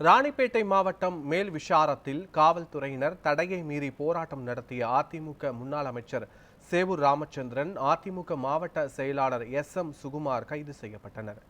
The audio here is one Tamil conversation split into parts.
ராணிப்பேட்டை மாவட்டம் மேல் விஷாரத்தில் காவல்துறையினர் தடையை மீறி போராட்டம் நடத்திய அதிமுக முன்னாள் அமைச்சர் சேவூர் ராமச்சந்திரன், அதிமுக மாவட்ட செயலாளர் எஸ்.எம். சுகுமார் கைது செய்யப்பட்டனர்.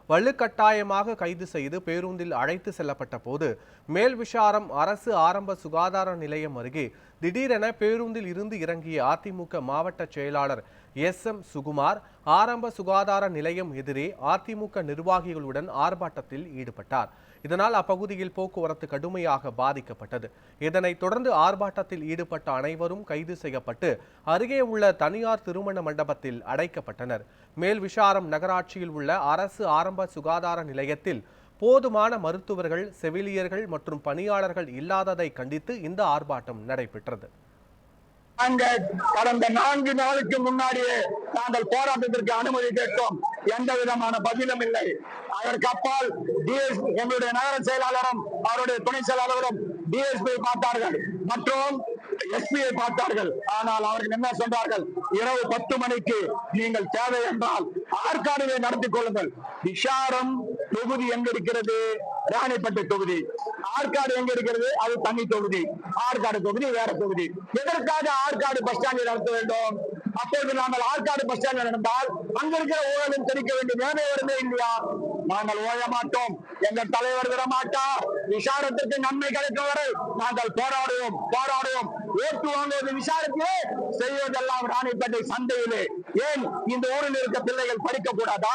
வலுக்கட்டாயமாக கைது செய்து பேருந்தில் அழைத்து செல்லப்பட்ட போது மேல் விஷாரம் அரசு ஆரம்ப சுகாதார நிலையம் அருகே திடீரென பேருந்தில் இருந்து இறங்கிய அதிமுக மாவட்ட செயலாளர் எஸ்.எம். சுகுமார் ஆரம்ப சுகாதார நிலையம் எதிரே அதிமுக நிர்வாகிகளுடன் ஆர்ப்பாட்டத்தில் ஈடுபட்டார். இதனால் அப்பகுதியில் போக்குவரத்து கடுமையாக பாதிக்கப்பட்டது. இதனைத் தொடர்ந்து ஆர்ப்பாட்டத்தில் ஈடுபட்ட அனைவரும் கைது செய்யப்பட்டு அருகே உள்ள தனியார் திருமண மண்டபத்தில் அடைக்கப்பட்டனர். மேல் விஷாரம் நகராட்சியில் உள்ள அரசு ஆரம்ப சுகாதார நிலையத்தில் போதுமான மருத்துவர்கள், செவிலியர்கள் மற்றும் பணியாளர்கள் இல்லாததை கண்டித்து இந்த ஆர்ப்பாட்டம் நடைபெற்றது. கடந்த 4 நாளுக்கு முன்னாடியே நாங்கள் போராட்டத்திற்கு அனுமதி கேட்டோம். எந்த விதமான பதிலும் இல்லை. அதற்கு அப்பால் எங்களுடைய நகர செயலாளரும் அவருடைய துணை செயலாளரும் டிஎஸ்பி பார்த்தார்கள் மற்றும் எஸ்பியை பார்த்தார்கள். ஆனால் அவர்கள் என்ன சொன்னார்கள்? இரவு 10 மணிக்கு நீங்கள் தேவை என்றால் ஆற்காடுவை நடத்தி கொள்ளுங்கள். விஷாரம் தொகுதி எங்க இருக்கிறது? ராணிப்பேட்டை தொகுதி. ஆற்காடு எங்க இருக்கிறது? அது தனி தொகுதி. ஆற்காடு தொகுதி வேற தொகுதி. எதற்காக ஆற்காடு பஸ் ஸ்டாண்டில் நடத்த வேண்டும்? அப்போது நாங்கள் ஆற்காடு பஸ் ஸ்டாண்டில் நடந்தால் அங்க இருக்கிற ஊழலும் தெரிவிக்க வேண்டிய வேலை வருமே இல்லையா? நாங்கள் ஓய மாட்டோம். எங்கள் தலைவர் விட மாட்டார். விசாரத்திற்கு நன்மை கிடைக்கும் வரை நாங்கள் போராடுவோம். ஓட்டு வாங்குவது விசாரத்திலே, செய்வதெல்லாம் ராணிப்பேட்டை சந்தையிலே. ஏன் இந்த ஊரில் இருக்க பிள்ளைகள் படிக்க கூடாதா?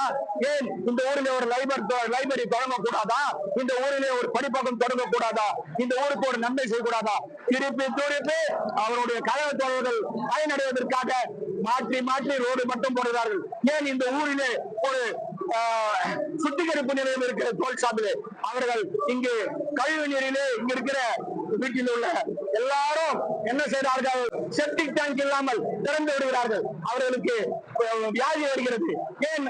ஏன் இந்த ஊரிலே ஒரு லைப்ரரி தொடங்க கூடாதா? இந்த ஊரிலே ஒரு படிப்பகம் தொடங்க கூடாதா? இந்த ஊருக்கு ஒரு நன்மை செய்யக்கூடாதா? திருப்பி அவருடைய கழக தோழர்கள் பயனடைவதற்காக மாற்றி ரோடு மட்டும் போடுகிறார்கள். ஏன் இந்த ஊரிலே ஒரு சுத்திகரிப்பு நிலையம் இருக்கிற தோல் சாப்பிலே அவர்கள் இங்கு கழிவு நீரிலே இங்க இருக்கிற வீட்டில் உள்ள எல்லாரும் என்ன செய்கிறார்கள்? செப்டிக் டேங்க் இல்லாமல் திறந்து விடுகிறார்கள். அவர்களுக்கு வியாதி வருகிறது. ஏன்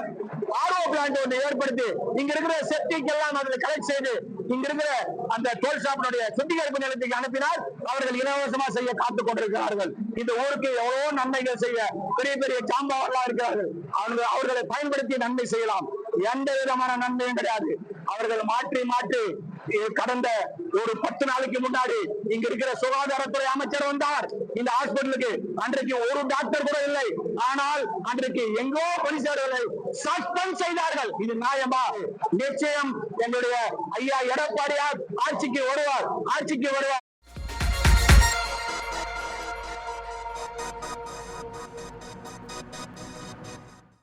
ஆர்ஓ பிளான்ட் ஒன்று ஏற்படுத்தி இங்க இருக்கிற செப்டிக் எல்லாம் அதில் கலெக்ட் செய்து இங்க இருக்கிற அந்த தோல் ஷாப்பினுடைய சுத்திகரிப்பு நிலையத்துக்கு அனுப்பினால் அவர்கள் இலவசமா செய்ய காத்துக் கொண்டிருக்கிறார்கள். இந்த ஊருக்கு எவ்வளவோ நன்மைகள் செய்ய பெரிய சாம்பாவெல்லாம் இருக்கிறார்கள். அவர்களை பயன்படுத்தி நன்மை செய்யலாம். எந்த விதமான நன்மையும் கிடையாது. அவர்கள் மாற்றி கடந்த ஒரு 10 நாளைக்கு முன்னாடி இங்க இருக்கிற சுகாதாரத்துறை அமைச்சர் வந்தார் இந்த ஹாஸ்பிட்டலுக்கு. அன்றைக்கு ஒரு டாக்டர் கூட இல்லை. ஆனால் அன்றைக்கு எங்கோ பரிசோதனை சஸ்பெண்ட் செய்தார்கள். இது நியாயமா? நிச்சயம் எங்களுடைய ஐயா எடப்பாடியார் ஆட்சிக்கு வருவார்.